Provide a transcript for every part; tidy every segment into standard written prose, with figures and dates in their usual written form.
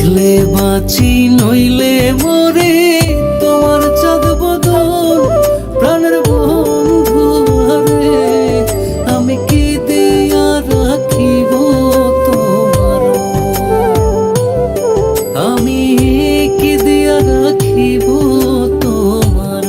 দেখলে বাঁচি নইলে মরে, তোমার চাঁদ বদন প্রাণের বন্ধু আরে, আমি কি দিয়া রাখিব তোমার, আমি কি দিয়া রাখিব তোমার।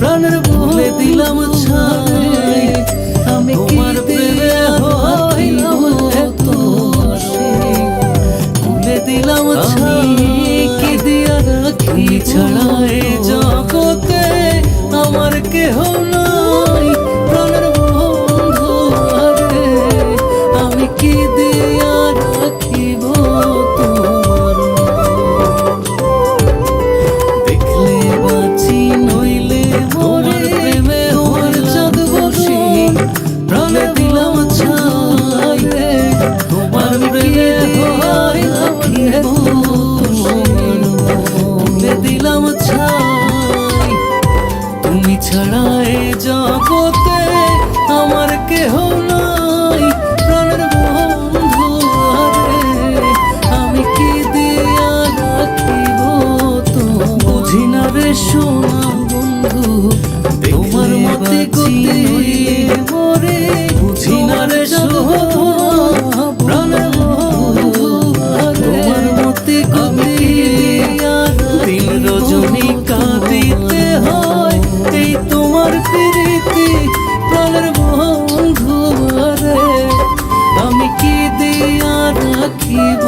প্রাণের বলে দিলাম ছাই, আমি তোমার প্রেমে হইলাম এত আশি, বলে দিলাম ছাই কি দিয়া রাখি ছাড়া এ জগতে আমার কেহ নাই, প্রাণের বন্ধু আরে, আমি কি দিয়া রাখিব তোমার। দেখলে বাঁচি নইলে মরে, তোমার চাঁদ বসি প্রাণে দিলাম ছাই, তোমার প্রেমে হইলাম বলে দিলাম ছাই, তুমি ছাড়া এ জগতে আমার কেহ নাই, প্রাণের বন্ধু আরে, আমি কি দিয়া রাখিব তোমার। বুঝি না রে সোনা বন্ধু তোমার মতে গতি মরে, বুঝি না রে সোনা প্রাণের বন্ধু তোমার মতে গতি, দিন রজনী কাঁদিতে হয় এই তোমার প্রীতি, প্রাণের বন্ধু আরে, আমি কি দিয়া রাখিব।